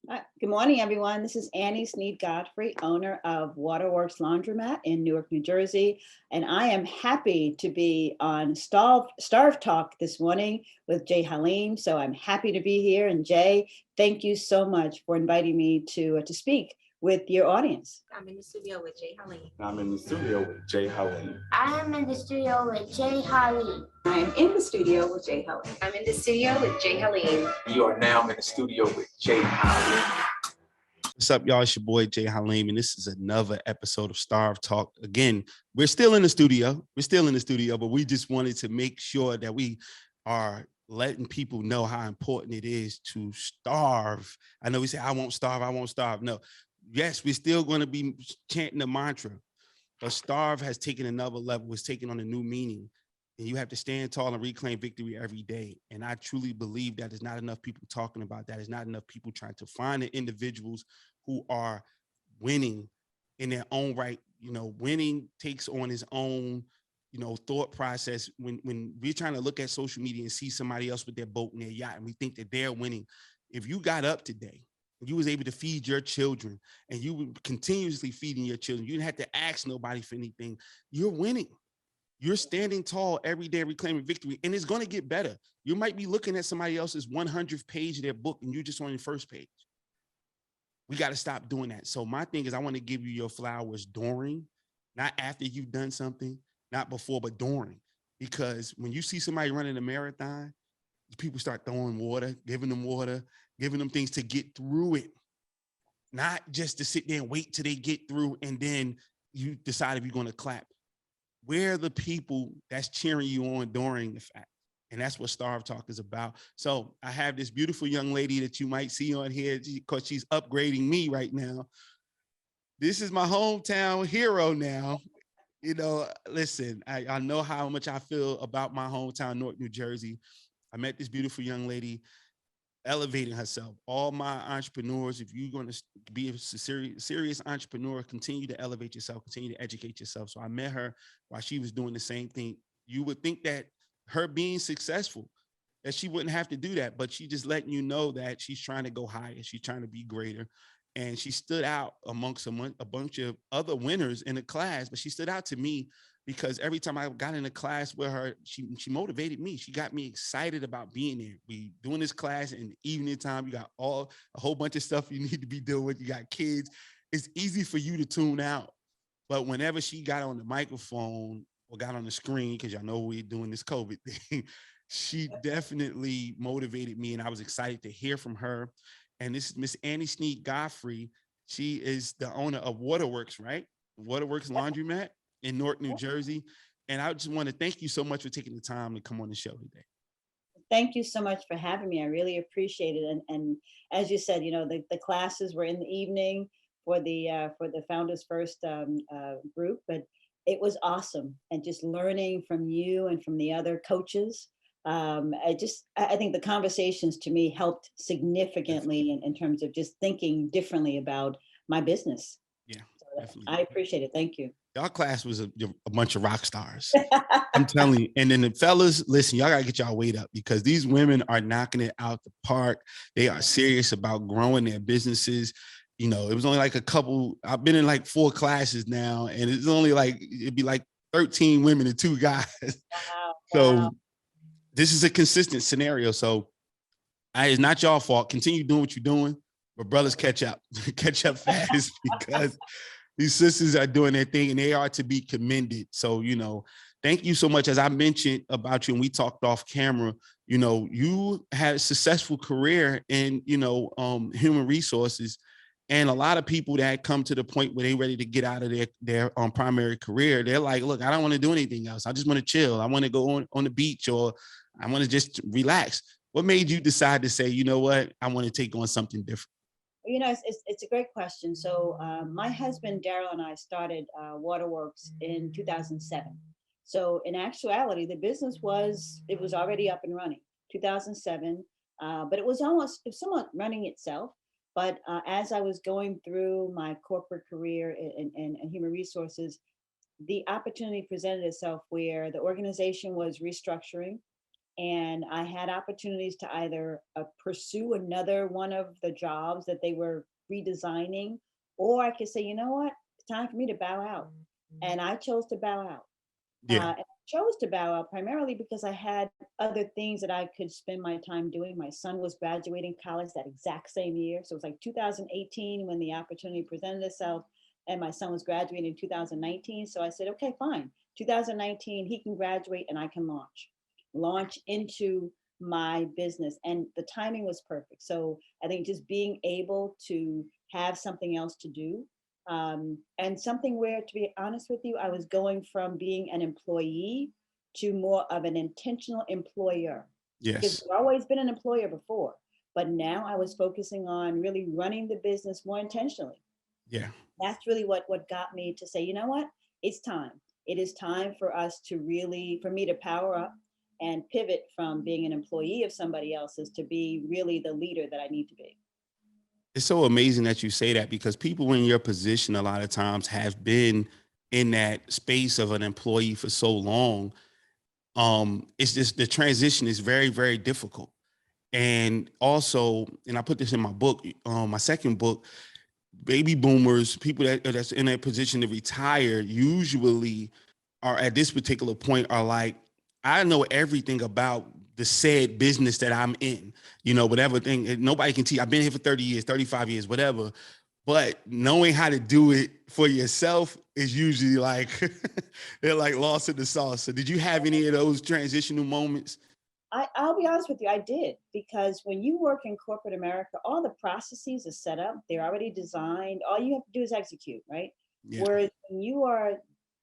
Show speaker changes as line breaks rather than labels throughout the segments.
Good morning, everyone. This is Annie Sneed Godfrey, owner of Waterworks Laundromat in Newark, New Jersey. And I am happy to be on S.T.A.R.V.E Talk this morning with J Haleem. So I'm happy to be here. And Jay, thank you so much for inviting me to speak with your audience.
I'm in the studio with J Haleem.
I'm in the studio with J Haleem.
I am in the studio with J Haleem.
I am in the studio with J Haleem.
I'm in the studio with J Haleem.
You are now in the studio with J Haleem.
What's up, y'all? It's your boy J Haleem, and this is another episode of S.T.A.R.V.E Talk. Again, we're still in the studio. But we just wanted to make sure that we are letting people know how important it is to starve. I know we say, I won't starve. No, yes, we're still going to be chanting the mantra, but S.T.A.R.V.E has taken another level. It's taken on a new meaning. And you have to stand tall and reclaim victory every day. And I truly believe that there's not enough people talking about that. There's not enough people trying to find the individuals who are winning in their own right. You know, winning takes on its own, thought process. When we're trying to look at social media and see somebody else with their boat and their yacht, and we think that they're winning. If you got up today, you was able to feed your children, and you were continuously feeding your children, you didn't have to ask nobody for anything, you're winning. You're standing tall every day, reclaiming victory, and it's going to get better. You might be looking at somebody else's 100th page of their book, and you're just on the first page. We got to stop doing that. So my thing is, I want to give you your flowers during, not after you've done something, not before, but during. Because when you see somebody running a marathon, people start throwing water, giving them things to get through it, not just to sit there and wait till they get through, and then you decide if you're going to clap. We're the people that's cheering you on during the fact. And that's what S.T.A.R.V.E Talk is about. So I have this beautiful young lady that you might see on here because she's upgrading me right now. This is my hometown hero now. Listen, I know how much I feel about my hometown, Newark, New Jersey. I met this beautiful young lady elevating herself. All my entrepreneurs, if you're going to be a serious entrepreneur, continue to elevate yourself, continue to educate yourself. So I met her while she was doing the same thing. You would think that her being successful, that she wouldn't have to do that, but she just letting you know that she's trying to go higher. She's trying to be greater. And she stood out amongst a bunch of other winners in the class, but she stood out to me because every time I got in a class with her, she motivated me. She got me excited about being there. We doing this class in the evening time. You got a whole bunch of stuff you need to be doing. You got kids. It's easy for you to tune out. But whenever she got on the microphone or got on the screen, because y'all know we're doing this COVID thing, she definitely motivated me, and I was excited to hear from her. And this is Miss Annie Sneed Godfrey. She is the owner of Waterworks, right? Waterworks Laundromat in Newark, New Jersey. And I just want to thank you so much for taking the time to come on the show today.
Thank you so much for having me. I really appreciate it. And as you said, the classes were in the evening for the Founders First group, but it was awesome. And just learning from you and from the other coaches. I think the conversations to me helped significantly in terms of just thinking differently about my business.
Yeah,
so I appreciate it. Thank you.
Y'all class was a bunch of rock stars. I'm telling you. And then the fellas, listen, y'all got to get y'all weight up because these women are knocking it out the park. They are serious about growing their businesses. It was only like a couple. I've been in like 4 classes now, and it's only it'd be like 13 women and 2 guys.
Wow.
So this is a consistent scenario. So it's not y'all fault. Continue doing what you're doing, but brothers catch up fast because these sisters are doing their thing and they are to be commended. So, thank you so much. As I mentioned about you and we talked off camera, you had a successful career in, human resources. And a lot of people that come to the point where they're ready to get out of their primary career, they're like, look, I don't want to do anything else. I just want to chill. I want to go on the beach, or I want to just relax. What made you decide to say, you know what, I want to take on something different?
It's a great question. So my husband, Daryl, and I started Waterworks in 2007. So in actuality, the business was already up and running, 2007, but it was somewhat running itself. But as I was going through my corporate career in human resources, the opportunity presented itself where the organization was restructuring. And I had opportunities to either pursue another one of the jobs that they were redesigning, or I could say, you know what, it's time for me to bow out. And I chose to bow out.
Yeah.
And I chose to bow out primarily because I had other things that I could spend my time doing. My son was graduating college that exact same year. So it was like 2018 when the opportunity presented itself, and my son was graduating in 2019. So I said, okay, fine. 2019, he can graduate and I can launch into my business. And the timing was perfect. So I think just being able to have something else to do, and something where, to be honest with you, I was going from being an employee to more of an intentional employer. Because
Yes.
I've always been an employer before, but now I was focusing on really running the business more intentionally.
Yeah.
That's really what got me to say, you know what, it's time. It is time for us to really, for me to power up and pivot from being an employee of somebody else's to be really the leader that I need to be.
It's so amazing that you say that, because people in your position a lot of times have been in that space of an employee for so long. It's just the transition is very, very difficult. And also, and I put this in my book, my second book, baby boomers, people that's in a position to retire, usually are at this particular point are like, I know everything about the said business that I'm in, whatever thing, nobody can teach. I've been here for 30 years, 35 years, whatever. But knowing how to do it for yourself is usually like, they're like lost in the sauce. So did you have any of those transitional moments?
I'll be honest with you, I did, because when you work in corporate America, all the processes are set up, they're already designed. All you have to do is execute, right?
Yeah.
Whereas when you are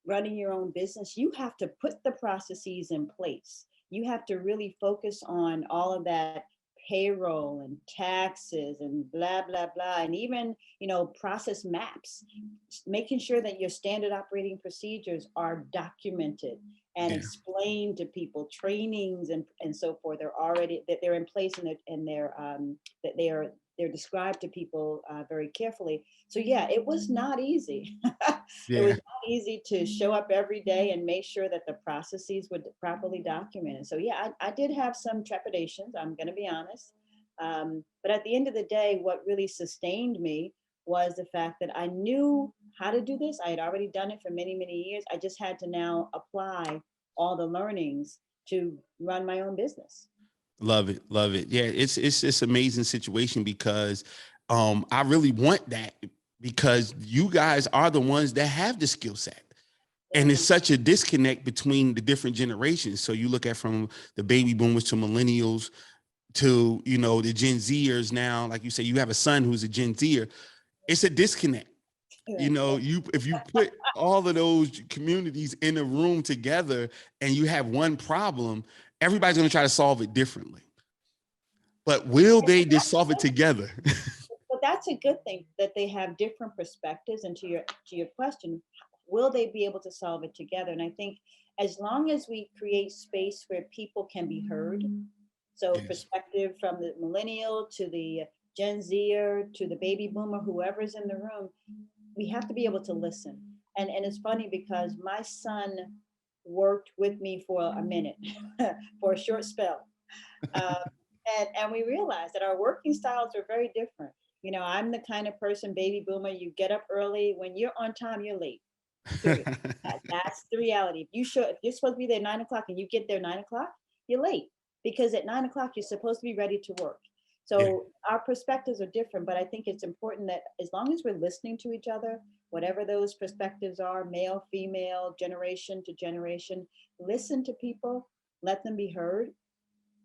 running your own business, you have to put the processes in place. You have to really focus on all of that payroll and taxes and blah, blah, blah. And even, process maps, making sure that your standard operating procedures are documented and
Yeah.
explained to people, trainings and so forth are already, that they're in place, and that they're described to people very carefully. So yeah, it was not easy. It was
Yeah.
not easy to show up every day and make sure that the processes were properly documented. So yeah, I did have some trepidations, I'm going to be honest. But at the end of the day, what really sustained me was the fact that I knew how to do this. I had already done it for many, many years. I just had to now apply all the learnings to run my own business.
Love it. Love it. Yeah. It's this amazing situation because I really want that, because you guys are the ones that have the skill set. And it's such a disconnect between the different generations. So you look at from the baby boomers to millennials to, the Gen Zers now, like you say, you have a son who's a Gen Zer. It's a disconnect. If you put all of those communities in a room together and you have one problem, everybody's going to try to solve it differently. But will they just solve it together?
But that's a good thing that they have different perspectives. And to your question, will they be able to solve it together? And I think as long as we create space where people can be heard, so
Yes.
perspective from the millennial to the Gen Zer to the baby boomer, whoever's in the room, we have to be able to listen. And it's funny because my son worked with me for a minute, for a short spell. And we realized that our working styles are very different. I'm the kind of person, baby boomer, you get up early. When you're on time, you're late. Period. That's the reality. If you're supposed to be there 9 o'clock and you get there 9 o'clock, you're late, because at 9 o'clock you're supposed to be ready to work. So
Yeah.
our perspectives are different, but I think it's important that as long as we're listening to each other, whatever those perspectives are, male, female, generation to generation, listen to people, let them be heard,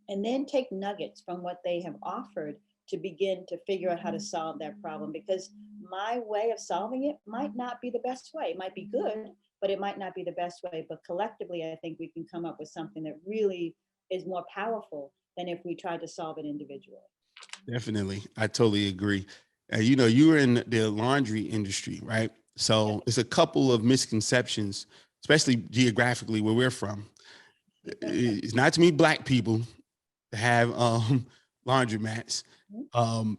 and then take nuggets from what they have offered to begin to figure out how to solve that problem. Because my way of solving it might not be the best way. It might be good, but it might not be the best way. But collectively, I think we can come up with something that really is more powerful than if we tried to solve it individually.
Definitely. I totally agree. You were in the laundry industry, right? So it's a couple of misconceptions, especially geographically where we're from. It's not to me Black people to have laundromats,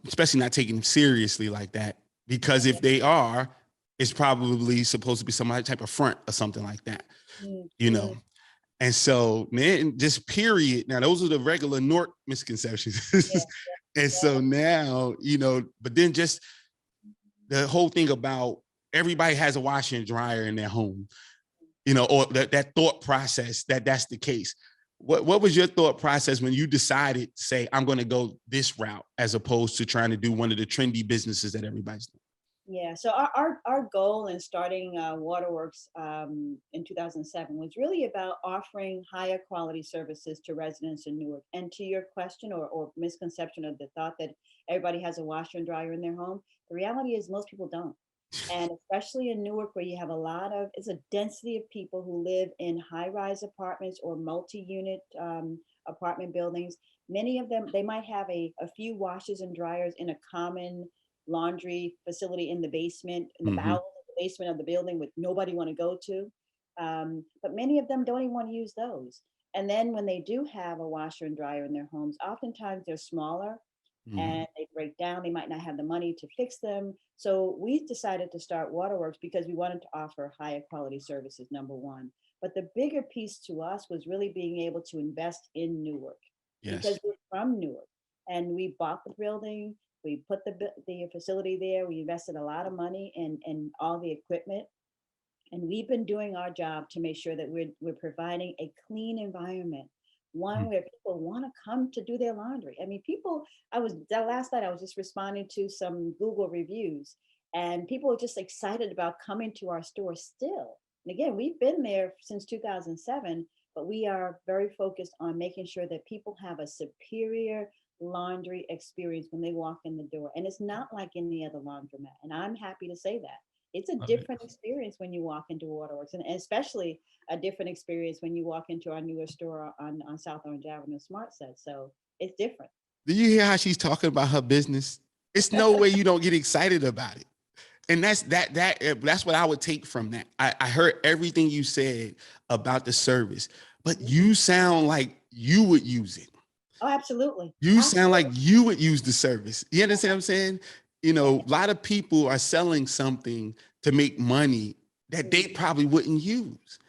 especially not taking them seriously like that. Because if they are, it's probably supposed to be some type of front or something like that, you know. And so, man, just period. Now, those are the regular Newark misconceptions.
Yeah,
And so now, but then just the whole thing about everybody has a washer and dryer in their home, or that thought process that's the case. What was your thought process when you decided to say, I'm going to go this route as opposed to trying to do one of the trendy businesses that everybody's doing?
yeah. So our goal in starting Waterworks in 2007 was really about offering higher quality services to residents in Newark. And to your question or misconception of the thought that everybody has a washer and dryer in their home, the reality is most people don't. And especially in Newark, where you have it's a density of people who live in high-rise apartments or multi-unit apartment buildings. Many of them, they might have a few washers and dryers in a common laundry facility in the basement, in the bowels of the basement of the building, with nobody want to go to. But many of them don't even want to use those. And then when they do have a washer and dryer in their homes, oftentimes they're smaller and they break down. They might not have the money to fix them. So we decided to start Waterworks because we wanted to offer higher quality services, number one. But the bigger piece to us was really being able to invest in Newark because
Yes.
we're from Newark and we bought the building. We put the facility there. We invested a lot of money in all the equipment. And we've been doing our job to make sure that we're providing a clean environment, one where people want to come to do their laundry. I mean, last night I was just responding to some Google reviews and people are just excited about coming to our store still. And again, we've been there since 2007, but we are very focused on making sure that people have a superior laundry experience when they walk in the door. And it's not like any other laundromat. And I'm happy to say that. It's a different experience when you walk into Waterworks, and especially a different experience when you walk into our newer store on South Orange Avenue, Smart Set. So it's different.
Do you hear how she's talking about her business? It's no way you don't get excited about it. And that's what I would take from that. I heard everything you said about the service, but you sound like you would use it.
Oh, absolutely.
You sound like you would use the service. You understand what I'm saying? A lot of people are selling something to make money that they probably wouldn't use.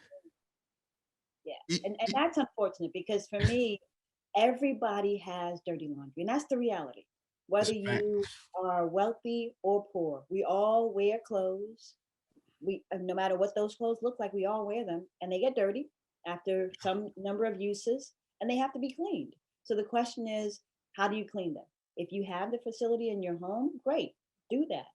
Yeah. And that's unfortunate because for me, everybody has dirty laundry. And that's the reality. Whether you are wealthy or poor, we all wear clothes. No matter what those clothes look like, we all wear them and they get dirty after some number of uses and they have to be cleaned. So the question is, how do you clean them? If you have the facility in your home, great, do that.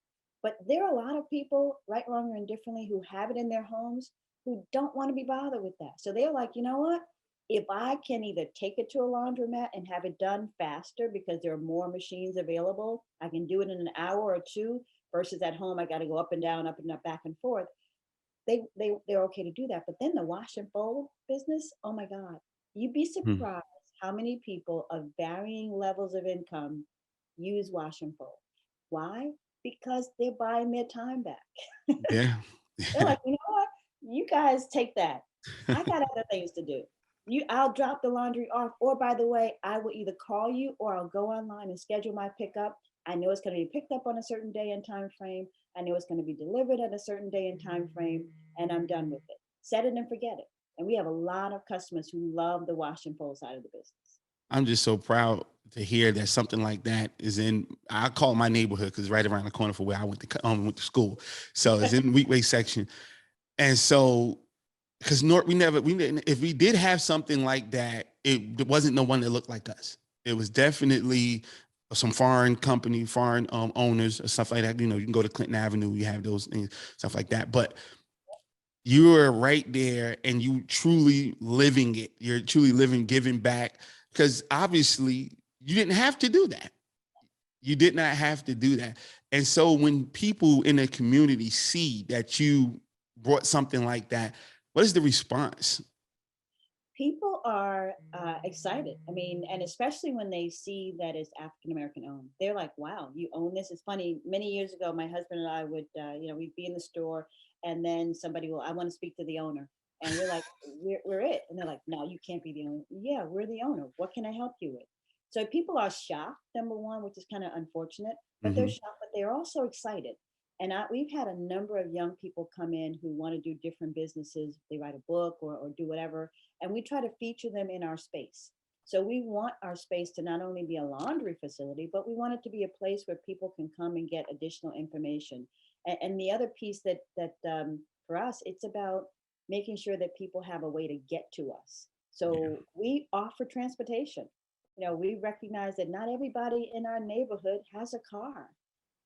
But there are a lot of people, right, wrong, or indifferently, who have it in their homes who don't want to be bothered with that. So they're like, you know what? If I can either take it to a laundromat and have it done faster because there are more machines available, I can do it in an hour or two versus at home, I got to go up and down, back and forth. They're okay to do that. But then the wash and fold business, oh my God, you'd be surprised how many people of varying levels of income use wash and fold. Why? Because they're buying their time back.
Yeah.
They're like, you know what? You guys take that. I got other things to do. I'll drop the laundry off. Or by the way, I will either call you or I'll go online and schedule my pickup. I know it's going to be picked up on a certain day and time frame. I know it's going to be delivered at a certain day and time frame, and I'm done with it. Set it and forget it. And we have a lot of customers who love the wash and fold side of the business.
I'm just so proud to hear that something like that is in, I call it my neighborhood because it's right around the corner from where I went to school. So it's in the Wheatway section. And so, because if we did have something like that, it wasn't no one that looked like us. It was definitely some foreign company, foreign owners or stuff like that. You can go to Clinton Avenue, you have those things, stuff like that. But you are right there and you truly living it. You're truly living, giving back, because obviously you didn't have to do that. You did not have to do that. And so when people in the community see that you brought something like that, what is the response?
People are excited. I mean, and especially when they see that it's African American owned, they're like, "Wow, you own this." It's funny. Many years ago, my husband and I would, we'd be in the store, and then somebody will, I want to speak to the owner, and we're like, "We're it," and they're like, "No, you can't be the owner." Yeah, we're the owner. What can I help you with? So people are shocked, number one, which is kind of unfortunate, but they're shocked, but they're also excited. And we've had a number of young people come in who want to do different businesses. They write a book or do whatever. and we try to feature them in our space. So we want our space to not only be a laundry facility, but we want it to be a place where people can come and get additional information. And the other piece that for us, it's about making sure that people have a way to get to us. So we offer transportation. We recognize that not everybody in our neighborhood has a car.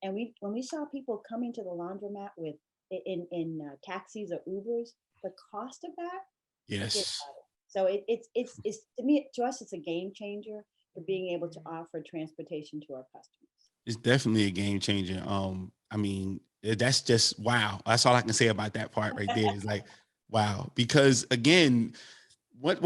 And when we saw people coming to the laundromat with in taxis or Ubers, the cost of that, forget
Yes.
about it. So it's to me, to us, it's a game changer for being able to offer transportation to our customers.
It's definitely a game changer. I mean, that's just wow. That's all I can say about that part right there. Is like, wow. Because again, what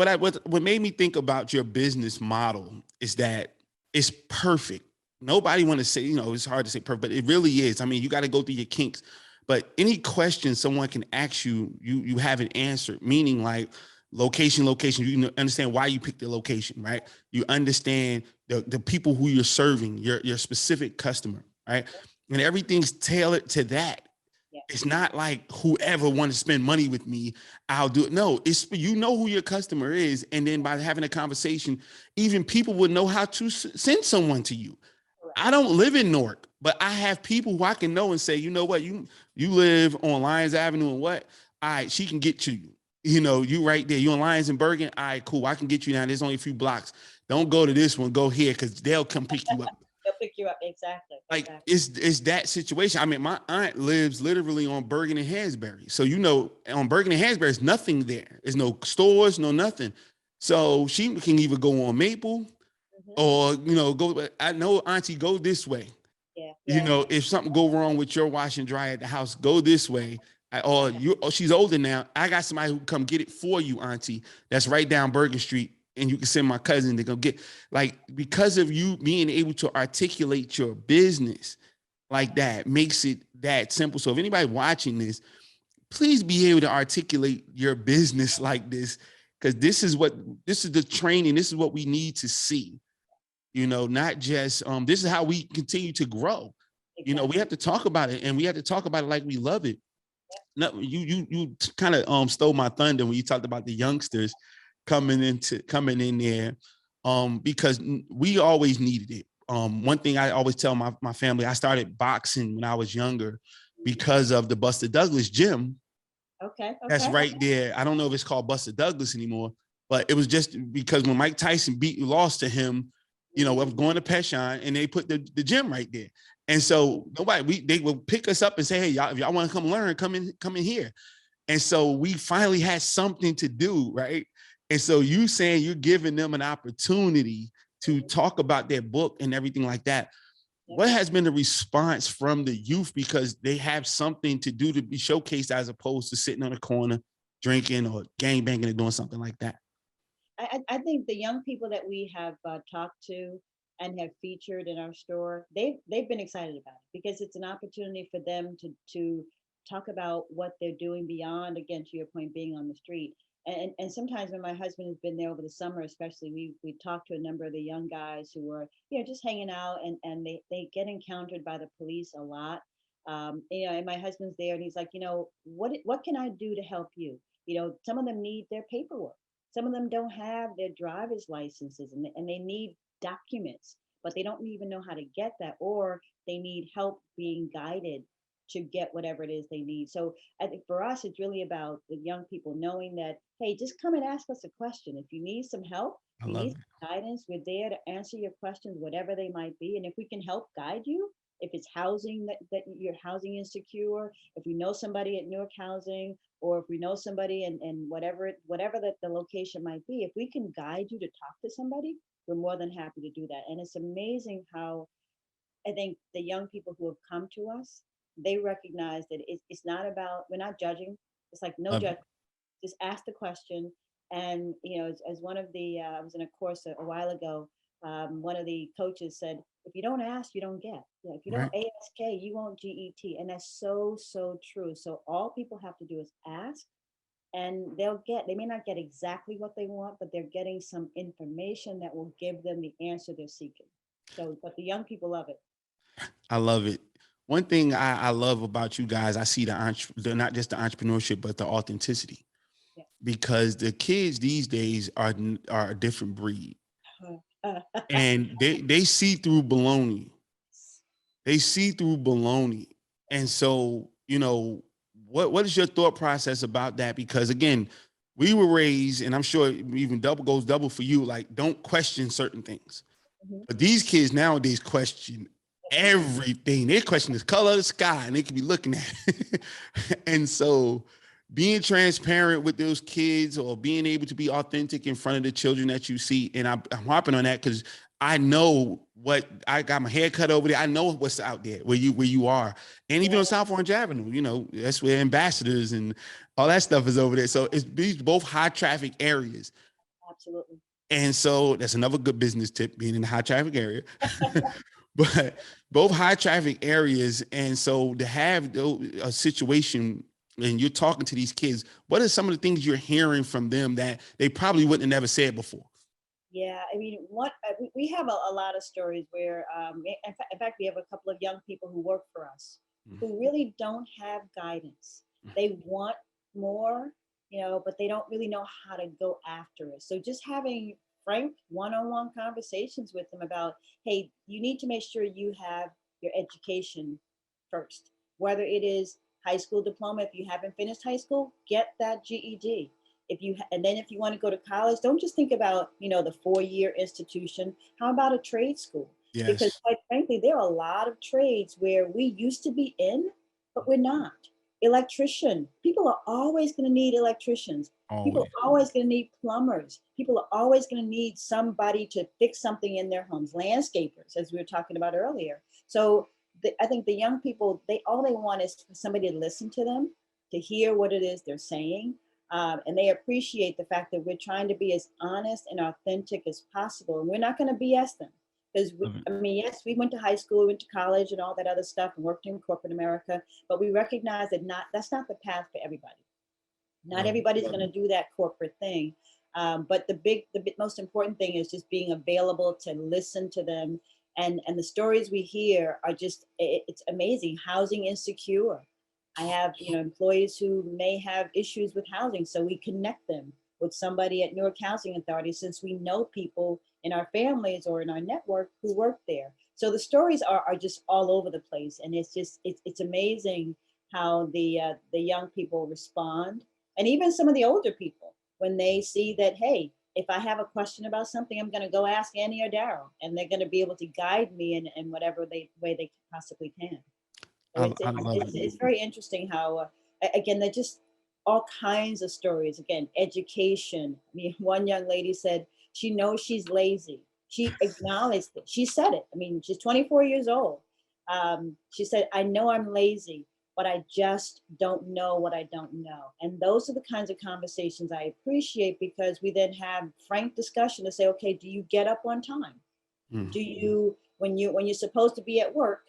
made me think about your business model is that it's perfect. Nobody want to say, it's hard to say perfect, but it really is. I mean, you got to go through your kinks. But any question someone can ask you, you have an answer. Meaning like location. You understand why you picked the location, right? You understand the people who you're serving, your specific customer, right? And everything's tailored to that.
Yeah.
It's not like whoever wants to spend money with me, I'll do it. No, it's who your customer is. And then by having a conversation, even people would know how to send someone to you.
Correct.
I don't live in Newark, but I have people who I can know and say, you know what, you live on Lyons Avenue and what? All right, she can get to you. You right there. You on Lyons and Bergen? All right, cool. I can get you down. There's only a few blocks. Don't go to this one. Go here because they'll come pick you up.
They'll pick you up. Exactly.
Like it's that situation. I mean, my aunt lives literally on Bergen and Hansberry. So, on Bergen and Hansberry, there's nothing there. There's no stores, no nothing. So she can either go on Maple or, go. I know, Auntie, go this way.
Yeah.
If something go wrong with your wash and dry at the house, go this way. She's older now. I got somebody who come get it for you, Auntie. That's right down Bergen Street. And you can send my cousin to go get, like, because of you being able to articulate your business like that makes it that simple. So if anybody watching this, please be able to articulate your business like this, because this is the training. This is what we need to see, not just, this is how we continue to grow.
Exactly.
We have to talk about it, and we have to talk about it like we love it. No, you kind of stole my thunder when you talked about the youngsters coming in there, because we always needed it. One thing I always tell my family, I started boxing when I was younger because of the Buster Douglas gym.
Okay.
That's right there. I don't know if it's called Buster Douglas anymore, but it was just because when Mike Tyson lost to him, I was going to Peshon and they put the gym right there. And so they will pick us up and say, hey, y'all, if y'all want to come learn, come in here. And so we finally had something to do, right? And so you saying you're giving them an opportunity to talk about their book and everything like that. What has been the response from the youth, because they have something to do to be showcased as opposed to sitting on a corner drinking or gangbanging and doing something like that?
I think the young people that we have talked to and have featured in our store, they've been excited about it because it's an opportunity for them to talk about what they're doing beyond, again, to your point, being on the street. And sometimes when my husband has been there over the summer, especially, we talked to a number of the young guys who were, just hanging out, and they get encountered by the police a lot. And my husband's there and he's like, what can I do to help you? Some of them need their paperwork. Some of them don't have their driver's licenses and they need documents, but they don't even know how to get that, or they need help being guided to get whatever it is they need. So I think for us, it's really about the young people knowing that, hey, just come and ask us a question. If you need some help, you need some guidance, we're there to answer your questions, whatever they might be. And if we can help guide you, if it's housing that you're housing insecure, if we know somebody at Newark Housing, or if we know somebody and whatever that the location might be, if we can guide you to talk to somebody, we're more than happy to do that. And it's amazing how I think the young people who have come to us, they recognize that it's not about, we're not judging. It's like no judgment. Just ask the question. And, as one of the, I was in a course a while ago, one of the coaches said, if you don't ask, you don't get. If you don't ASK, you won't GET. And that's so, so true. So all people have to do is ask, and they may not get exactly what they want, but they're getting some information that will give them the answer they're seeking. So, but the young people love it.
I love it. One thing I love about you guys, I see not just the entrepreneurship, but the authenticity. because the kids these days are a different breed, and they see through baloney. They see through baloney. And so, what is your thought process about that? Because again, we were raised, and I'm sure even goes double for you, like don't question certain things.
Mhm.
But these kids nowadays question everything. They question the color of the sky and they could be looking at it. And so being transparent with those kids or being able to be authentic in front of the children that you see, and I'm harping on that because I know what I got my hair cut over there. I know what's out there where you are. And even
Yeah.
on South Orange Avenue, that's where ambassadors and all that stuff is over there. So it's these both high traffic areas.
Absolutely.
And so that's another good business tip, being in the high traffic area. But both high traffic areas. And so to have a situation and you're talking to these kids, what are some of the things you're hearing from them that they probably wouldn't have never said before?
Yeah, I mean, we have a lot of stories where, in fact, we have a couple of young people who work for us who really don't have guidance. They want more, but they don't really know how to go after it. So just having frank one-on-one conversations with them about, hey, you need to make sure you have your education first, whether it is high school diploma. If you haven't finished high school, get that GED. And then if you want to go to college, don't just think about the 4-year institution. How about a trade school? Because
Yes.
quite frankly, there are a lot of trades where we used to be in, but we're not. Electrician, people are always going to need electricians. People
Always.
are always going to need plumbers. People are always going to need somebody to fix something in their homes. Landscapers, as we were talking about earlier. So I think the young people, all they want is for somebody to listen to them, to hear what it is they're saying. And they appreciate the fact that we're trying to be as honest and authentic as possible. And we're not going to BS them. Because, yes, we went to high school, we went to college and all that other stuff and worked in corporate America, but we recognize that that's not the path for everybody. Not everybody's going to do that corporate thing. But the most important thing is just being available to listen to them. And the stories we hear are just, it's amazing. Housing insecure. I have, employees who may have issues with housing. So we connect them with somebody at Newark Housing Authority, since we know people in our families or in our network who work there. So the stories are just all over the place. And it's amazing how the young people respond. And even some of the older people, when they see that, hey, if I have a question about something, I'm going to go ask Annie or Daryl, and they're going to be able to guide me in whatever way they possibly can. So
I love it.
it's very interesting how, again, they're just all kinds of stories. Again, education. I mean, one young lady said she knows she's lazy. She acknowledged it. She said it. I mean, she's 24 years old. She said, I know I'm lazy, but I just don't know what I don't know. And those are the kinds of conversations I appreciate, because we then have frank discussion to say, okay, do you get up on time? Do you, when you're supposed to be at work,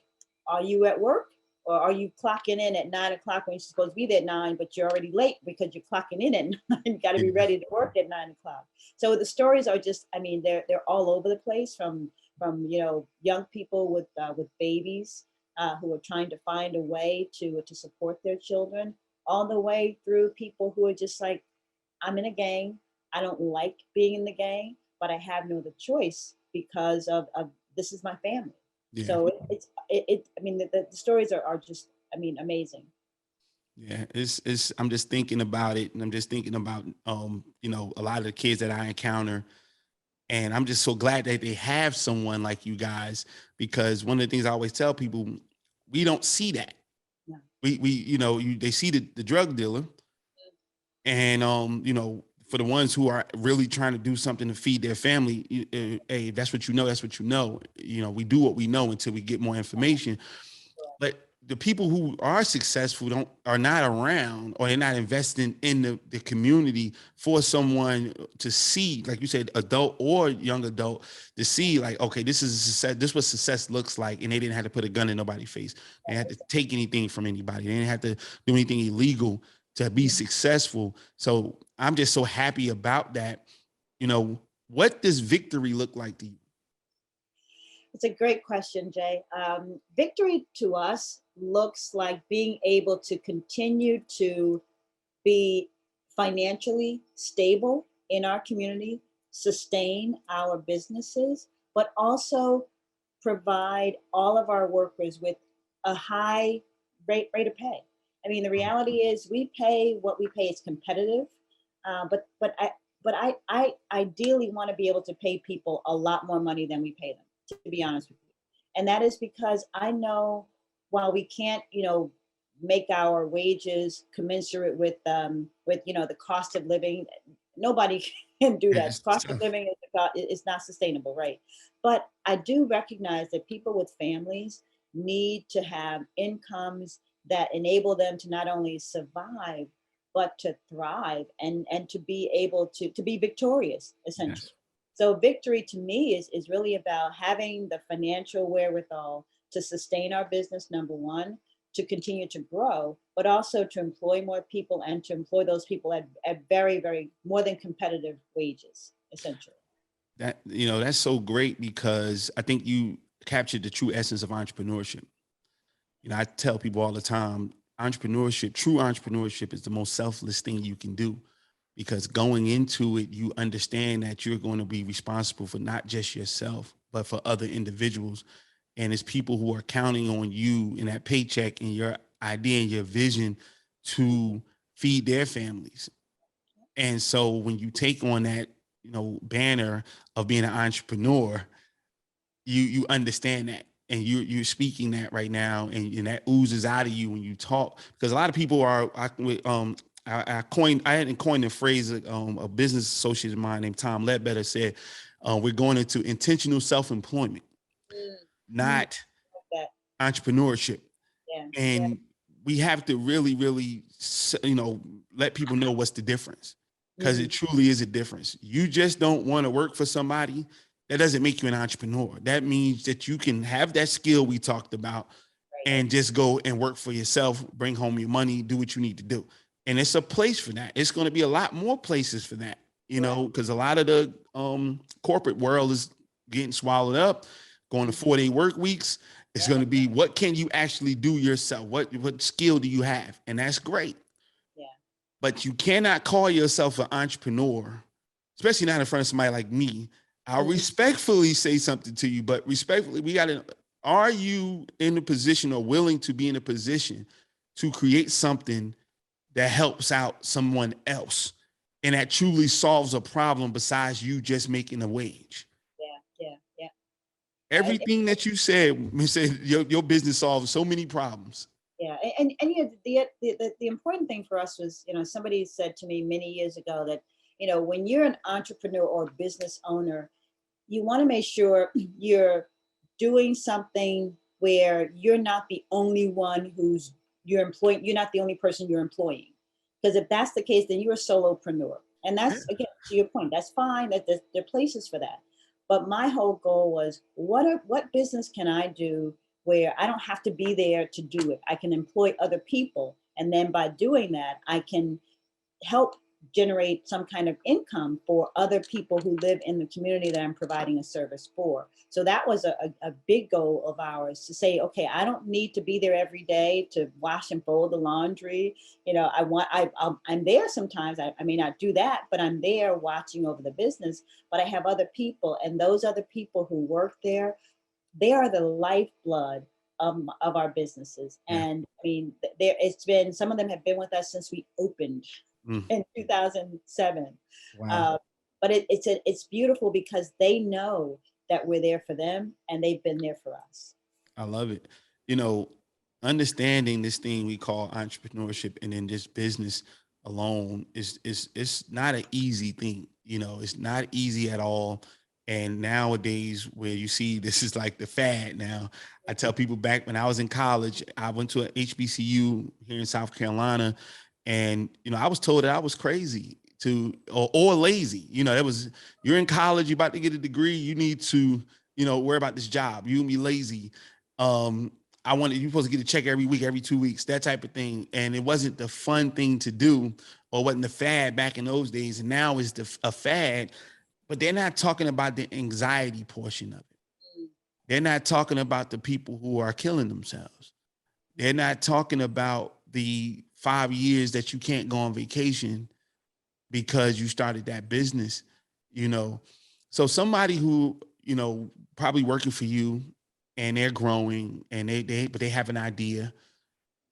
are you at work? Or are you clocking in at 9 o'clock when you're supposed to be there at 9, but you're already late because you're clocking in at 9? You got to be ready to work at 9 o'clock. So the stories are just, I mean, they're all over the place, from young people with babies who are trying to find a way to support their children, all the way through people who are just like, I'm in a gang. I don't like being in the gang, but I have no other choice because of this is my family.
Yeah.
So I mean, the stories are just, I mean, amazing.
Yeah, it's I'm just thinking about it, and I'm just thinking about a lot of the kids that I encounter, and I'm just so glad that they have someone like you guys, because one of the things I always tell people, we don't see that.
Yeah.
They see the drug dealer, and for the ones who are really trying to do something to feed their family, hey, that's what you know, that's what you know. We do what we know until we get more information. But the people who are successful are not around, or they're not investing in the community for someone to see, like you said, adult or young adult, to see like, okay, this is a success. This is what success looks like. And they didn't have to put a gun in nobody's face. They had to take anything from anybody. They didn't have to do anything illegal to be successful. So I'm just so happy about that. What does victory look like to you?
It's a great question, Jay. Victory to us looks like being able to continue to be financially stable in our community, sustain our businesses, but also provide all of our workers with a high rate of pay. I mean, the reality is we pay what we pay is competitive, but I ideally want to be able to pay people a lot more money than we pay them, to be honest with you. And that is because I know while we can't, make our wages commensurate with the cost of living, nobody can do that.
Yes, it's
Cost of
tough.
living is not sustainable, right? But I do recognize that people with families need to have incomes that enable them to not only survive, but to thrive and to be able to be victorious, essentially.
Yes.
So victory to me is really about having the financial wherewithal to sustain our business, number one, to continue to grow, but also to employ more people and to employ those people at very, very more than competitive wages, essentially.
That's so great because I think you captured the true essence of entrepreneurship. I tell people all the time, true entrepreneurship is the most selfless thing you can do because going into it, you understand that you're going to be responsible for not just yourself, but for other individuals. And it's people who are counting on you and that paycheck and your idea and your vision to feed their families. And so when you take on that, banner of being an entrepreneur, you understand that and you're speaking that right now and that oozes out of you when you talk because a lot of people are I hadn't coined the phrase a business associate of mine named Tom Ledbetter said we're going into intentional self-employment, not
That,
entrepreneurship.
yeah, yeah.
And we have to really, really, let people know what's the difference because it
Mhm.
truly is a difference. You just don't want to work for somebody. That doesn't make you an entrepreneur. That means that you can have that skill we talked about
Right.
and just go and work for yourself, bring home your money, do what you need to do. And it's a place for that. It's going to be a lot more places for that, because a lot of the corporate world is getting swallowed up, going to 4-day work weeks. It's going to be what can you actually do yourself? What skill do you have? And that's great.
Yeah.
But you cannot call yourself an entrepreneur, especially not in front of somebody like me. I'll respectfully say something to you, but respectfully, are you in a position or willing to be in a position to create something that helps out someone else and that truly solves a problem besides you just making a wage?
Yeah, yeah, yeah.
Everything that you said, your business solves so many problems.
Yeah, the important thing for us was, somebody said to me many years ago that, when you're an entrepreneur or business owner, you want to make sure you're doing something where you're not the only one who's you're employing. You're not the only person you're employing, because if that's the case, then you're a solopreneur, and
Yeah.
that's again to your point. That's fine. That there are places for that. But my whole goal was what business can I do where I don't have to be there to do it. I can employ other people. And then by doing that, I can help generate some kind of income for other people who live in the community that I'm providing a service for. So that was a big goal of ours to say, okay, I don't need to be there every day to wash and fold the laundry. I'm there sometimes. I may not do that, but I'm there watching over the business. But I have other people, and those other people who work there, they are the lifeblood of our businesses.
Yeah.
And I mean, it's been, some of them have been with us since we opened in 2007.
Wow.
But it's beautiful because they know that we're there for them and they've been there for us.
I love it. Understanding this thing we call entrepreneurship and then this business alone is it's not an easy thing. It's not easy at all. And nowadays, where you see this is like the fad now. I tell people back when I was in college, I went to an HBCU here in South Carolina, and I was told that I was crazy or lazy. That was you're in college, you're about to get a degree, you need to worry about this job. You can be lazy. You're supposed to get a check every week, every 2 weeks, that type of thing. And it wasn't the fun thing to do or wasn't the fad back in those days. And now it's a fad, but they're not talking about the anxiety portion of it. They're not talking about the people who are killing themselves. They're not talking about the 5 years that you can't go on vacation because you started that business, you know. So somebody who, you know, probably working for you and they're growing and but they have an idea,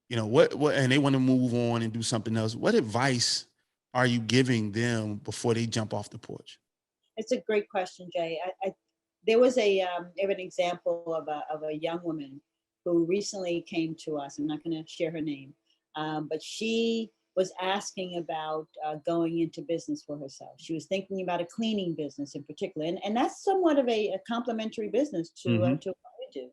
you know, what and they want to move on and do something else. What advice are you giving them before they jump off the porch?
It's a great question, Jay. There was an example of a young woman who recently came to us. I'm not going to share her name, but she was asking about going into business for herself. She was thinking about a cleaning business in particular, and that's somewhat of a complementary business to what we do.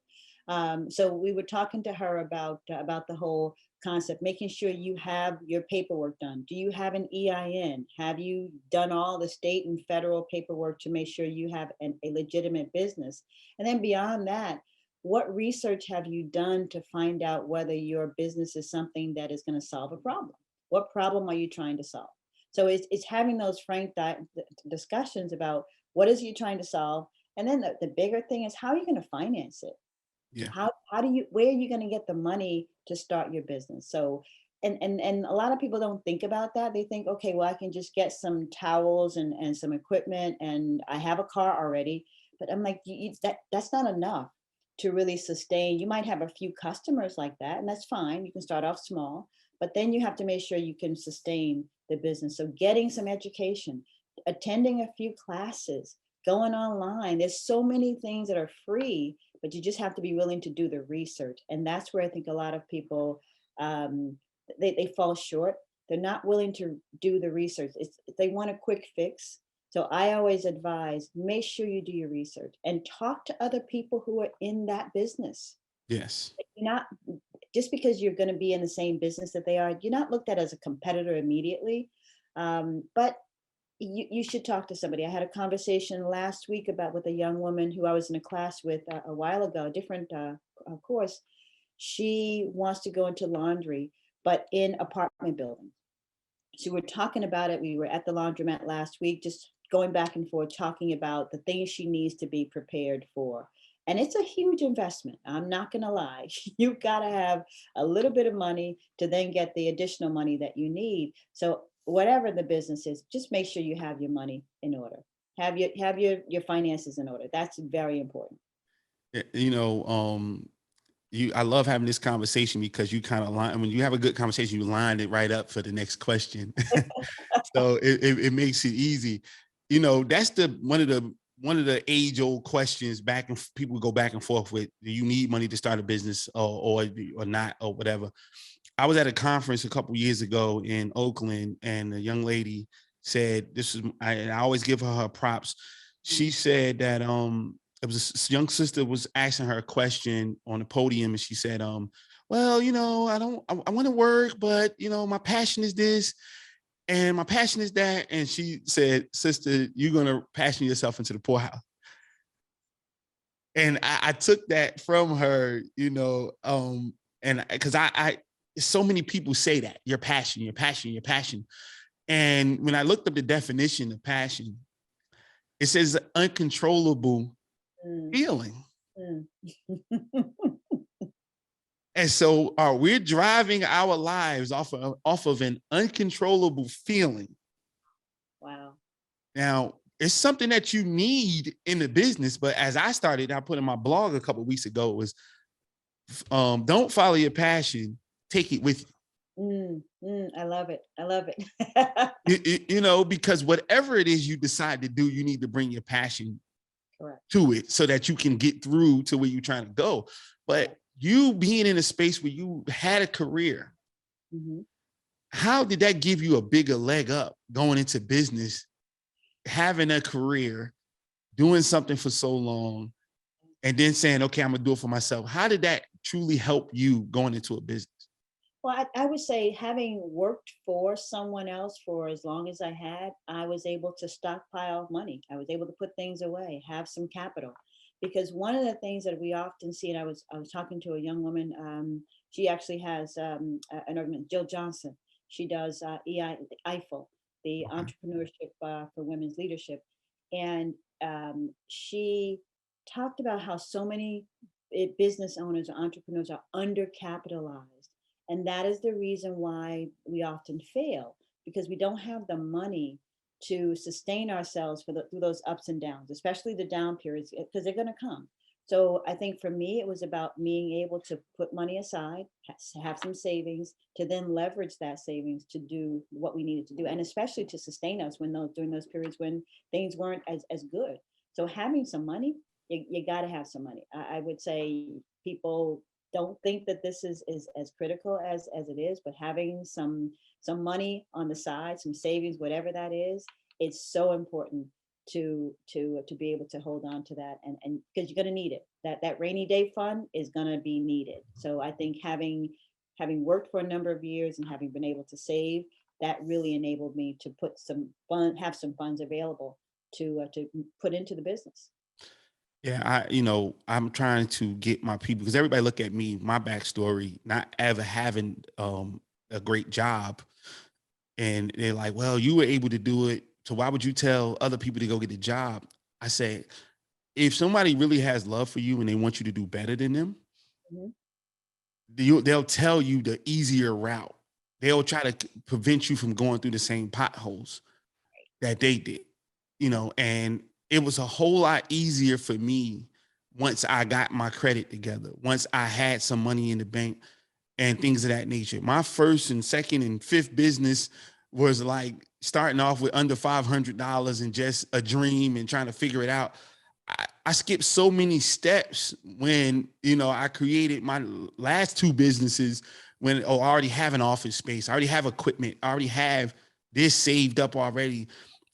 So we were talking to her about the whole concept, making sure you have your paperwork done. Do you have an EIN? Have you done all the state and federal paperwork to make sure you have a legitimate business? And then beyond that, what research have you done to find out whether your business is something that is going to solve a problem? What problem are you trying to solve? So it's having those frank discussions about what is you trying to solve. And then the bigger thing is, how are you going to finance it?
Yeah.
How do you, where are you going to get the money to start your business? So and a lot of people don't think about that. They think, okay, well, I can just get some towels and some equipment and I have a car already. But I'm like, that's not enough to really sustain. You might have a few customers like that, and that's fine. You can start off small, but then you have to make sure you can sustain the business. So getting some education, attending a few classes, going online. There's so many things that are free, but you just have to be willing to do the research. And that's where I think a lot of people, they fall short. They're not willing to do the research. They want a quick fix. So I always advise, make sure you do your research and talk to other people who are in that business.
Yes.
You're not, just because you're going to be in the same business that they are, you're not looked at as a competitor immediately. But you should talk to somebody. I had a conversation last week with a young woman who I was in a class with a while ago, a different course. She wants to go into laundry, but in apartment buildings. So we're talking about it. We were at the laundromat last week, just going back and forth, talking about the things she needs to be prepared for. And it's a huge investment. I'm not going to lie. You've got to have a little bit of money to then get the additional money that you need. So whatever the business is, just make sure you have your money in order. Have your finances in order. That's very important.
You know, I love having this conversation because you kind of when you have a good conversation, you lined it right up for the next question. So it makes it easy. You know, that's one of the age old questions people go back and forth with. Do you need money to start a business or not or whatever? I was at a conference a couple years ago in Oakland, and a young lady said, I always give her props. She said that it was a young sister was asking her a question on the podium, and she said, well, you know, I want to work, but you know, my passion is this and my passion is that. And she said, sister, you're gonna passion yourself into the poorhouse. And I took that from her, you know, and because I so many people say that your passion, your passion, your passion. And when I looked up the definition of passion, it says uncontrollable feeling. And so we're driving our lives off of an uncontrollable feeling.
Wow.
Now, it's something that you need in the business, but as I put in my blog a couple of weeks ago, it was don't follow your passion, take it with you.
I love it. I love it.
You know, because whatever it is you decide to do, you need to bring your passion
Correct.
to it so that you can get through to where you're trying to go. But you being in a space where you had a career, how did that give you a bigger leg up going into business, having a career, doing something for so long, and then saying, okay, I'm gonna do it for myself? How did that truly help you going into a business?
Well, I would say, having worked for someone else for as long as I was able to stockpile money. I was able to put things away, have some capital. Because one of the things that we often see, and I was talking to a young woman, she actually has an organization, Jill Johnson. She does EIFL, the Entrepreneurship for Women's Leadership. And she talked about how so many business owners or entrepreneurs are undercapitalized. And that is the reason why we often fail, because we don't have the money to sustain ourselves through those ups and downs, especially the down periods, because they're going to come. So I think for me, it was about being able to put money aside, have some savings, to then leverage that savings to do what we needed to do, and especially to sustain us during those periods when things weren't as good. So having some money, you got to have some money. I would say people don't think that this is as critical as it is, but having some money on the side, some savings, whatever that is, it's so important to be able to hold on to that, and because you're going to need it. That rainy day fund is going to be needed. So I think having worked for a number of years and having been able to save, that really enabled me to have some funds available to put into the business.
Yeah, I'm trying to get my people, because everybody look at me, my backstory, not ever having a great job. And they're like, well, you were able to do it, so why would you tell other people to go get a job? I say, if somebody really has love for you and they want you to do better than them,
Mhm.
they'll tell you the easier route. They'll try to prevent you from going through the same potholes that they did, and it was a whole lot easier for me once I got my credit together, once I had some money in the bank and things of that nature. My first and second and fifth business was like starting off with under $500 and just a dream and trying to figure it out. I skipped so many steps when, I created my last two businesses when, I already have an office space. I already have equipment. I already have this saved up already.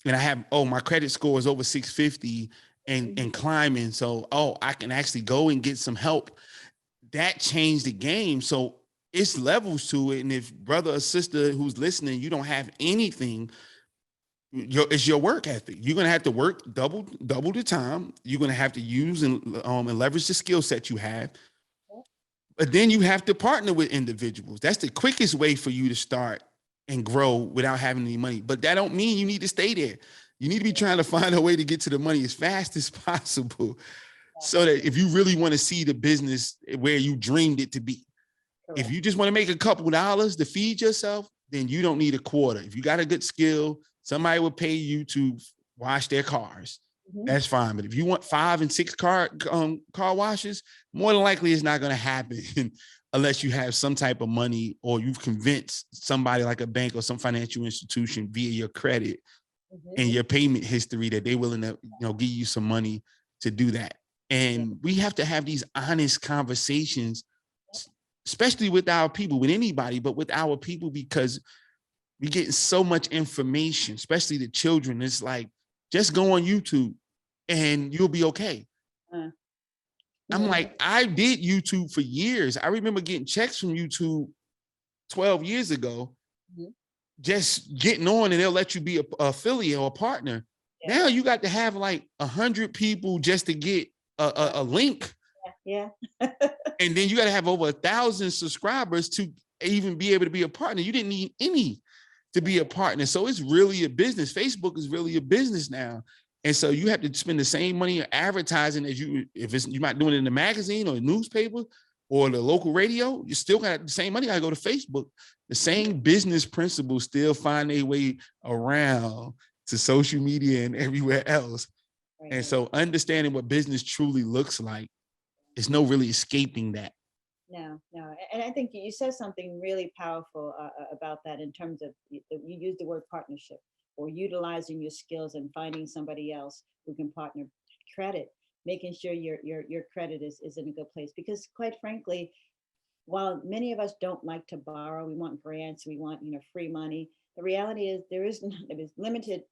And I have, my credit score is over 650 and climbing. So, I can actually go and get some help. That changed the game. So it's levels to it. And if brother or sister who's listening, you don't have anything, it's your work ethic. You're going to have to work double the time. You're going to have to use and leverage the skill set you have. But then you have to partner with individuals. That's the quickest way for you to start and grow without having any money. But that don't mean you need to stay there. You need to be trying to find a way to get to the money as fast as possible, so that if you really want to see the business where you dreamed it to be.
Correct.
If you just want to make a couple dollars to feed yourself, then you don't need a quarter. If you got a good skill, somebody will pay you to wash their cars. That's fine. But if you want 5 and 6 car washes, more than likely it's not going to happen unless you have some type of money, or you've convinced somebody like a bank or some financial institution via your credit and your payment history that they're willing to, give you some money to do that. And we have to have these honest conversations, especially with our people, with anybody, but with our people, because we're getting so much information, especially the children. It's like, just go on YouTube and you'll be okay. I'm like, I did YouTube for years. I remember getting checks from YouTube 12 years ago, just getting on, and they'll let you be a affiliate or a partner. Now you got to have like 100 people just to get a link.
Yeah.
And then you got to have over 1,000 subscribers to even be able to be a partner. You didn't need any to be a partner. So it's really a business. Facebook is really a business now. And so you have to spend the same money on advertising as you're not doing it in the magazine or the newspaper or the local radio. You still got the same money. I go to Facebook. The same business principles still find their way around to social media and everywhere else. Right. And so understanding what business truly looks like, there's no really escaping that.
No. And I think you said something really powerful about that, in terms of, you used the word partnership, or utilizing your skills and finding somebody else who can partner. Credit, making sure your credit is in a good place, because quite frankly, while many of us don't like to borrow, we want grants, we want, free money. The reality is there's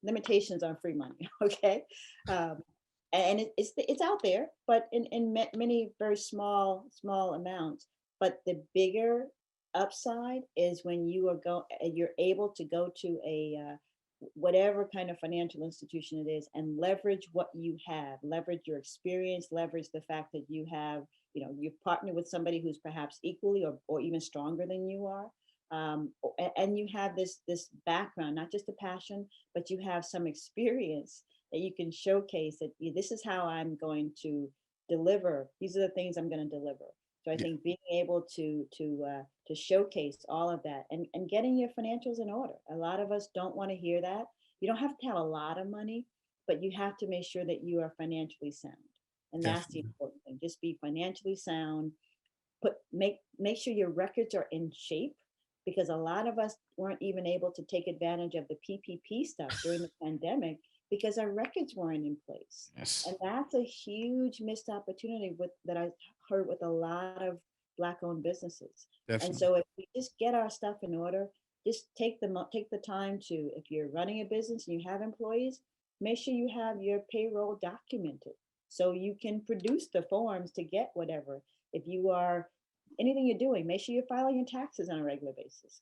limitations on free money. Okay. And it's out there, but in many very small amounts. But the bigger upside is when you're able to go to a whatever kind of financial institution it is, and leverage what you have, leverage your experience, leverage the fact that you have, you've partnered with somebody who's perhaps equally or even stronger than you are. And you have this background, not just a passion, but you have some experience that you can showcase that this is how I'm going to deliver. These are the things I'm going to deliver. So I think being able to to showcase all of that and getting your financials in order. A lot of us don't want to hear that. You don't have to have a lot of money, but you have to make sure that you are financially sound. And that's the
Definitely.
important thing. Just be financially sound. Make sure your records are in shape, because a lot of us weren't even able to take advantage of the PPP stuff during the pandemic because our records weren't in place.
Yes,
And that's a huge missed opportunity that I heard with a lot of Black owned businesses. And
definitely.
so if we just get our stuff in order, just take the time to, if you're running a business and you have employees, make sure you have your payroll documented so you can produce the forms to get whatever. If you are anything you're doing, make sure you're filing your taxes on a regular basis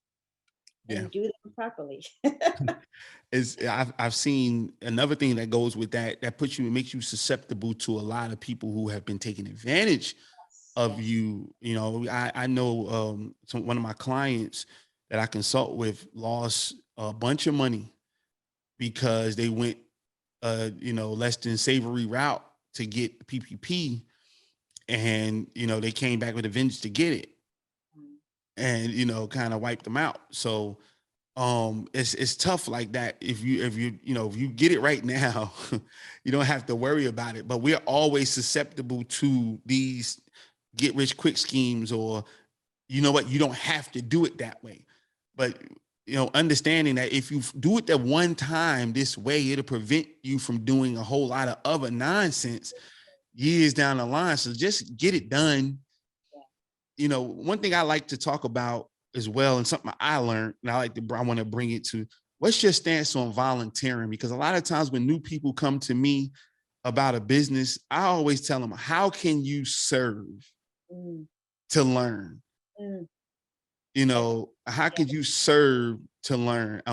Yeah.
and do them properly.
I've seen another thing that goes with that, that puts you, makes you susceptible to a lot of people who have been taking advantage of
Yes.
you. You know, I know one of my clients that I consult with lost a bunch of money because they went less than savory route to get PPP, and they came back with a vengeance to get it,
Mm.
and kind of wiped them out. So it's tough like that. If you get it right now, you don't have to worry about it. But we're always susceptible to these get rich quick schemes, or you know what, you don't have to do it that way. But understanding that if you do it that one time this way, it'll prevent you from doing a whole lot of other nonsense years down the line. So just get it done. One thing I like to talk about as well, and something I learned, and I want to bring it to, what's your stance on volunteering? Because a lot of times when new people come to me about a business, I always tell them, how can you serve
Mm,
to learn?
mm,
How could you serve to learn?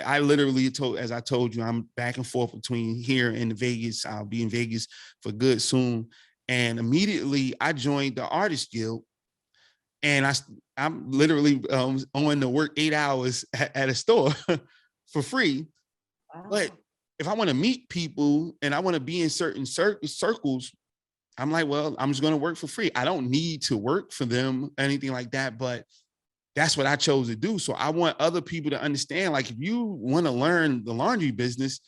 I literally as I told you, I'm back and forth between here and Vegas. I'll be in Vegas for good soon. And immediately I joined the Artist Guild, and I'm literally on to work 8 hours at a store for free. But
wow.
if I want to meet people and I want to be in certain circles, I'm like, well, I'm just going to work for free. I don't need to work for them, anything like that. But that's what I chose to do. So I want other people to understand, like, if you want to learn the laundry business,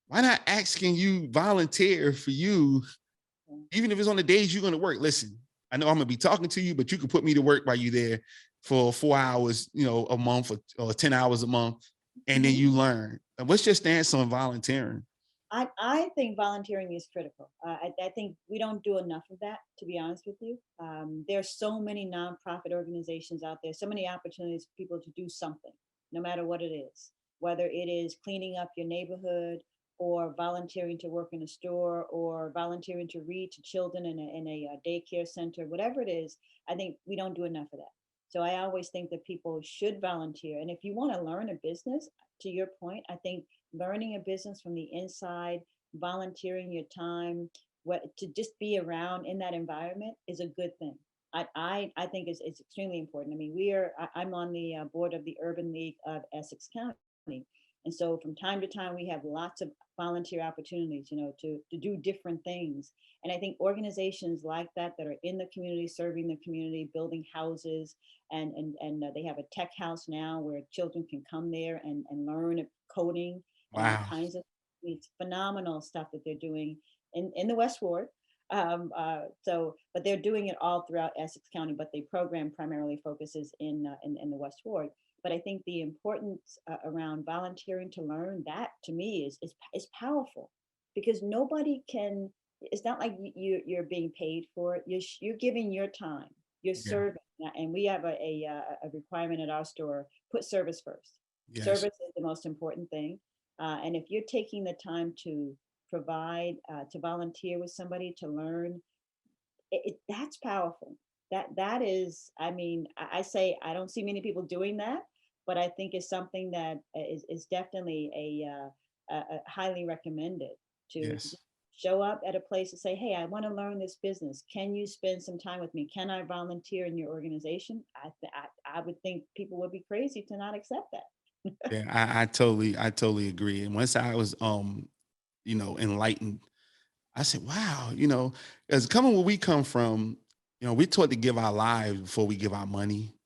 why not ask, can you volunteer for you, even if it's on the days you're going to work? Listen, I know I'm going to be talking to you, but you can put me to work while you're there for 4 hours, a month, or 10 hours a month. And then
Mhm.
you learn. What's your stance on volunteering?
I think volunteering is critical. I think we don't do enough of that, to be honest with you. There's so many nonprofit organizations out there, so many opportunities for people to do something, no matter what it is, whether it is cleaning up your neighborhood or volunteering to work in a store or volunteering to read to children in a daycare center, whatever it is. I think we don't do enough of that. So I always think that people should volunteer. And if you want to learn a business, to your point, I think learning a business from the inside, volunteering your time, what to just be around in that environment is a good thing. I think it's extremely important. I mean, I'm on the board of the Urban League of Essex County. And so from time to time, we have lots of volunteer opportunities, to do different things. And I think organizations like that are in the community, serving the community, building houses, and they have a tech house now where children can come there and learn coding and all
Wow.
kinds of, it's phenomenal stuff that they're doing in the West Ward. But they're doing it all throughout Essex County, but the program primarily focuses in the West Ward. But I think the importance around volunteering to learn, that to me is powerful, because nobody can. It's not like you're being paid for it. You're giving your time. You're
Yeah.
serving, and we have a requirement at our store: put service first.
Yes.
Service is the most important thing. And if you're taking the time to provide, to volunteer with somebody to learn, that's powerful. That is, I mean, I say I don't see many people doing that, but I think it's something that is definitely a highly recommended to
Yes.
just show up at a place and say, hey, I want to learn this business. Can you spend some time with me? Can I volunteer in your organization? I would think people would be crazy to not accept that.
Yeah, I totally agree. And once I was enlightened, I said, wow, as coming where we come from, we're taught to give our lives before we give our money.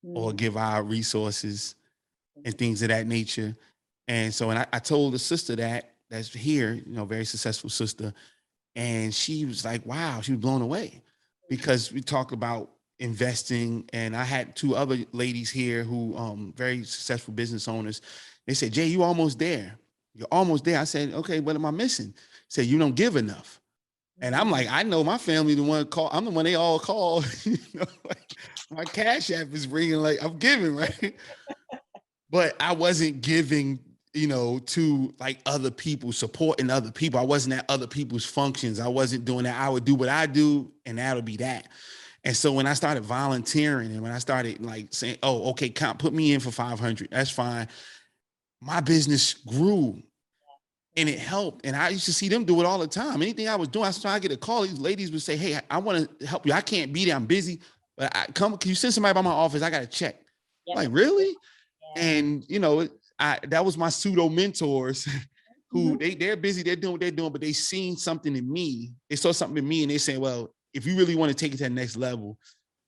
or
Mm.
give our resources and things of that nature. And so, and I told the sister that's here, very successful sister, and she was like, wow, she was blown away because we talk about investing. And I had two other ladies here who very successful business owners. They said, Jay, you almost there. You're almost there. I said, okay, what am I missing? Said, you don't give enough. And I'm like, I know my family, the one call, I'm the one they all call. Like my cash app is ringing, like I'm giving, right? But I wasn't giving, to like other people, supporting other people. I wasn't at other people's functions. I wasn't doing that. I would do what I do, and that'll be that. And so when I started volunteering and when I started like saying, oh, okay, put me in for 500, that's fine. My business grew and it helped. And I used to see them do it all the time. Anything I was doing, I get a call. These ladies would say, hey, I want to help you. I can't be there. I'm busy, but can you send somebody by my office? I got to check.
Yep.
Like, really?
Yeah.
And, that was my pseudo mentors who they're busy. They're doing what they're doing, but they seen something in me. They saw something in me and they say, well, if you really want to take it to the next level,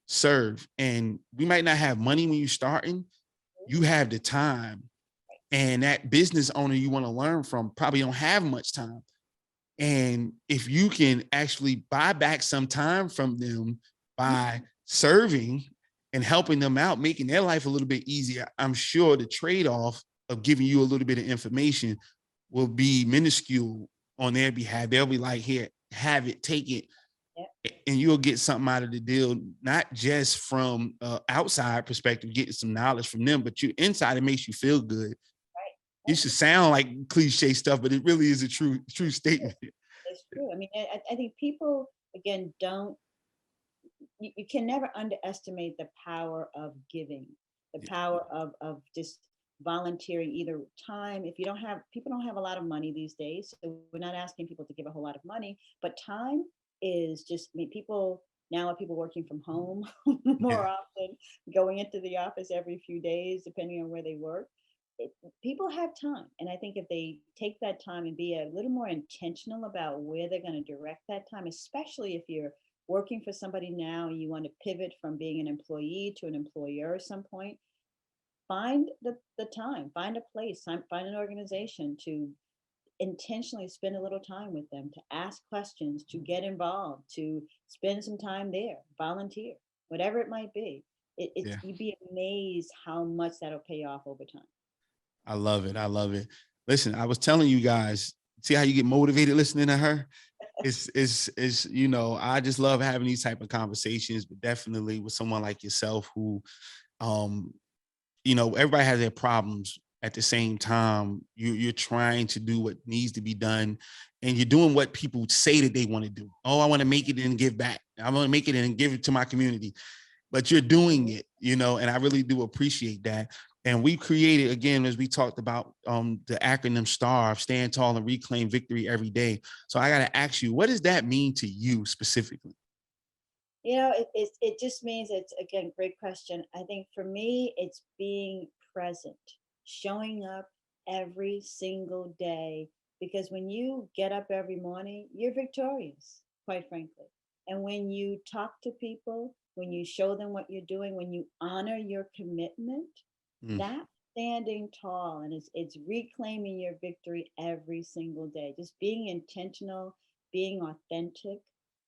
serve. And we might not have money when you're starting. You have the time. And that business owner you want to learn from probably don't have much time. And if you can actually buy back some time from them by serving and helping them out, making their life a little bit easier, I'm sure the trade-off of giving you a little bit of information will be minuscule on their behalf. They'll be like, here, have it, take it. Yep. And you'll get something out of the deal, not just from outside perspective, getting some knowledge from them, but you inside, it makes you feel good. It should sound like cliche stuff, but it really is a true statement.
It's true. I mean, I think people, again, you can never underestimate the power of giving, the power of just volunteering, either time. If you don't have, people don't have a lot of money these days, so we're not asking people to give a whole lot of money, but time is just, I mean, people working from home more often, going into the office every few days, depending on where they work. People have time. And I think if they take that time and be a little more intentional about where they're going to direct that time, especially if you're working for somebody now and you want to pivot from being an employee to an employer at some point, find the time, find a place, find an organization to intentionally spend a little time with them, to ask questions, to get involved, to spend some time there, volunteer, whatever it might be. You'd be amazed how much that'll pay off over time.
I love it. I love it. Listen, I was telling you guys, see how you get motivated listening to her? It's I just love having these type of conversations, but definitely with someone like yourself who, everybody has their problems. At the same time, you're trying to do what needs to be done, and you're doing what people say that they want to do. Oh, I want to make it and give back. I want to make it and give it to my community. But you're doing it, and I really do appreciate that. And we created, again, as we talked about, the acronym S.T.A.R.V.E, stand tall and reclaim victory every day. So I got to ask you, what does that mean to you specifically?
It just means, it's, again, great question. I think for me, it's being present, showing up every single day, because when you get up every morning, you're victorious, quite frankly. And when you talk to people, when you show them what you're doing, when you honor your commitment, that's standing tall, and it's reclaiming your victory every single day. Just being intentional, being authentic,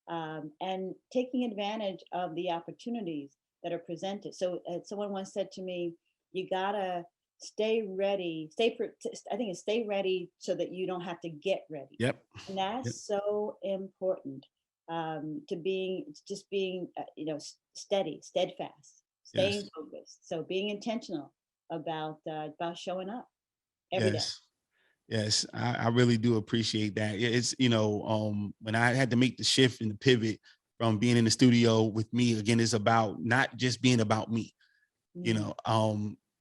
and taking advantage of the opportunities that are presented. So someone once said to me, you gotta stay ready, I think it's stay ready so that you don't have to get ready.
Yep.
And that's so important, to being steady, steadfast, staying focused. So being intentional about showing up every day.
Yes, I really do appreciate that. It's, when I had to make the shift and the pivot from being in the studio with me, again, it's about not just being about me.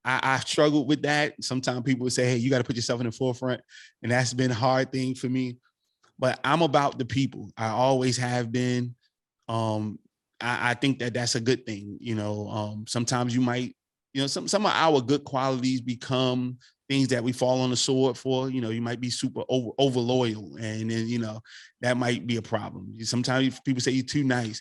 I struggled with that. Sometimes people would say, hey, you got to put yourself in the forefront. And that's been a hard thing for me. But I'm about the people. I always have been. I think that that's a good thing. Sometimes you might, some of our good qualities become things that we fall on the sword for. You might be super over loyal, and then, that might be a problem. Sometimes people say you're too nice.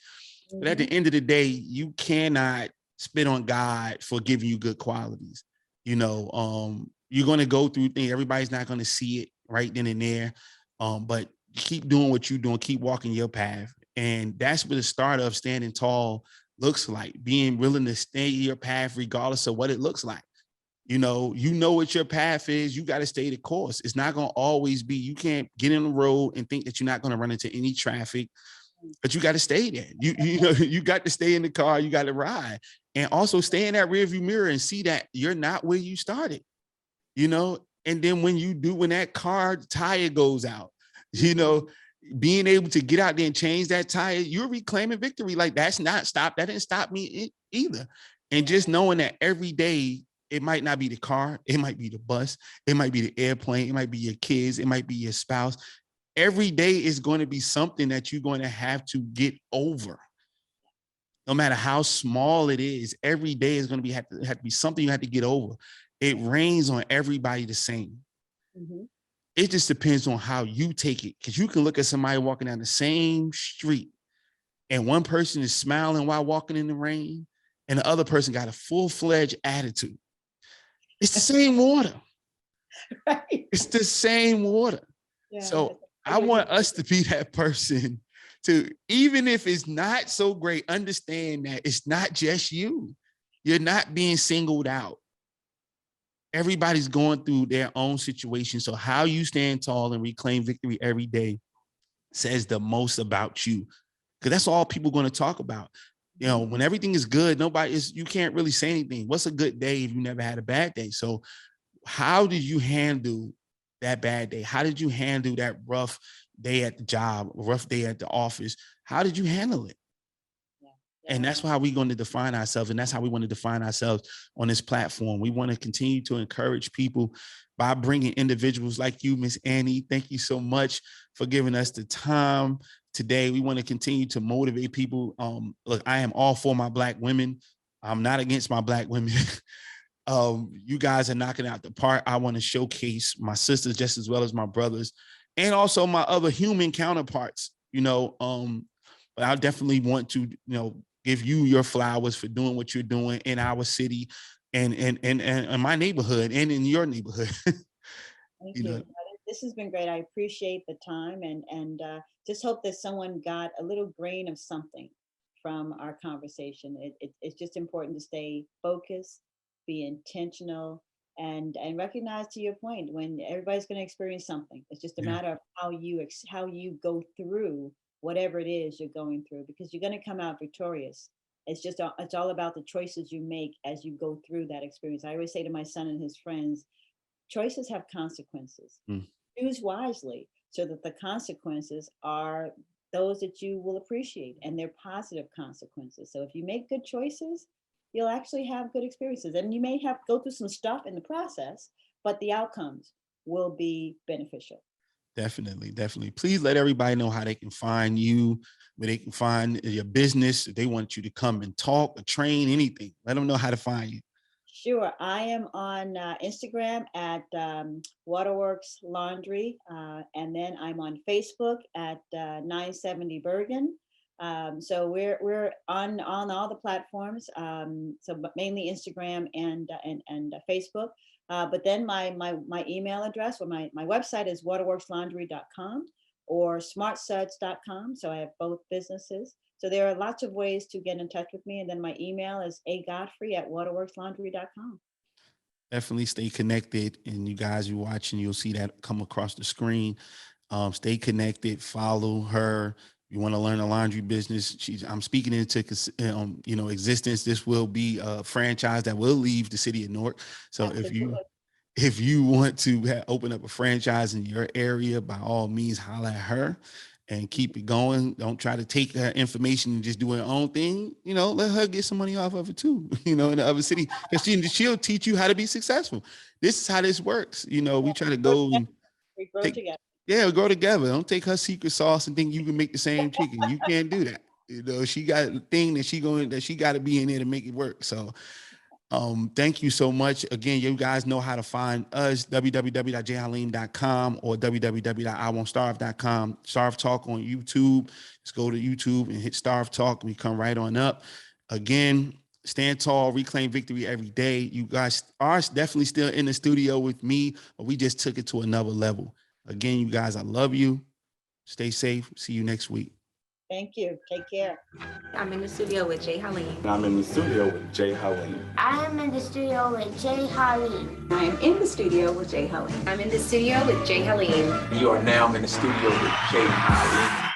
But at the end of the day, you cannot spit on God for giving you good qualities. You know, you're going to go through things. Everybody's not going to see it right then and there. But keep doing what you're doing. Keep walking your path. And that's what the start of standing tall looks like, being willing to stay your path regardless of what it looks like. You know what your path is. You got to stay the course. It's not going to always be, you can't get in the road and think that you're not going to run into any traffic, but you got to stay there. You know, you got to stay in the car, you got to ride, and also stay in that rearview mirror and see that you're not where you started, you know? And then when that car tire goes out, you know, being able to get out there and change that tire, you're reclaiming victory. Like, that didn't stop me either. And just knowing that every day, it might not be the car, it might be the bus, it might be the airplane, it might be your kids, it might be your spouse. Every day is going to be something that you're going to have to get over. No matter how small it is, every day is going to have to be something you have to get over. It rains on everybody the same. Mm-hmm. It just depends on how you take it. Because you can look at somebody walking down the same street and one person is smiling while walking in the rain and the other person got a full-fledged attitude. It's the same water. Right. It's the same water. Yeah, so I want us to be that person to, even if it's not so great, understand that it's not just you. You're not being singled out. Everybody's going through their own situation. So how you stand tall and reclaim victory every day says the most about you. Because that's all people are going to talk about. You know, when everything is good, you can't really say anything. What's a good day if you never had a bad day? So how did you handle that bad day? How did you handle that rough day at the job, rough day at the office? How did you handle it? Yeah. And that's how we're going to define ourselves. And that's how we want to define ourselves on this platform. We want to continue to encourage people by bringing individuals like you, Miss Annie. Thank you so much for giving us the time today. We want to continue to motivate people. Look, I am all for my Black women. I'm not against my Black women. You guys are knocking out the park. I want to showcase my sisters just as well as my brothers and also my other human counterparts, you know, but I definitely want to, you know, give you your flowers for doing what you're doing in our city and my neighborhood and in your neighborhood.
Thank you. This has been great. I appreciate the time and just hope that someone got a little grain of something from our conversation. It's just important to stay focused, be intentional, and recognize, to your point, when everybody's going to experience something. It's just a matter of how you go through whatever it is you're going through, because you're going to come out victorious. It's all about the choices you make as you go through that experience. I always say to my son and his friends, choices have consequences. Choose wisely so that the consequences are those that you will appreciate, and they're positive consequences. So if you make good choices, you'll actually have good experiences. And you may have to go through some stuff in the process, but the outcomes will be beneficial.
Definitely, definitely. Please let everybody know how they can find you, where they can find your business. If they want you to come and talk or train, anything, let them know how to find you.
Sure. I am on Instagram at Waterworks Laundry. And then I'm on Facebook at 970 Bergen. So we're on all the platforms. But mainly Instagram and Facebook. But then my email address or my website is waterworkslaundry.com or smartsuds.com. So I have both businesses. So there are lots of ways to get in touch with me. And then my email is agodfrey@waterworkslaundry.com.
Definitely stay connected. And you guys, you're watching, you'll see that come across the screen. Stay connected, follow her. You want to learn a laundry business. I'm speaking into existence. This will be a franchise that will leave the city of Newark. So Absolutely. if you want to open up a franchise in your area, by all means, holler at her and keep it going. Don't try to take her information and just do her own thing. You know, let her get some money off of it too, you know, in the other city. Because she'll teach you how to be successful. This is how this works. You know, we try to go and
we grow together.
Yeah, we grow together. Don't take her secret sauce and think you can make the same chicken. You can't do that. You know, she got a thing that she got to be in there to make it work. So thank you so much. Again, you guys know how to find us, www.jhaleem.com or www.iwon'tstarve.com. S.T.A.R.V.E Talk on YouTube. Just go to YouTube and hit S.T.A.R.V.E Talk. We come right on up. Again, stand tall, reclaim victory every day. You guys are definitely still in the studio with me, but we just took it to another level. Again, you guys, I love you. Stay safe. See you next week.
Thank you. Take care.
I'm in the studio with J Haleem.
And I'm in the studio with J Haleem.
I am in the studio with J Haleem.
I am in the studio with J Haleem.
I'm in the studio with J Haleem.
You are now in the studio with J Haleem.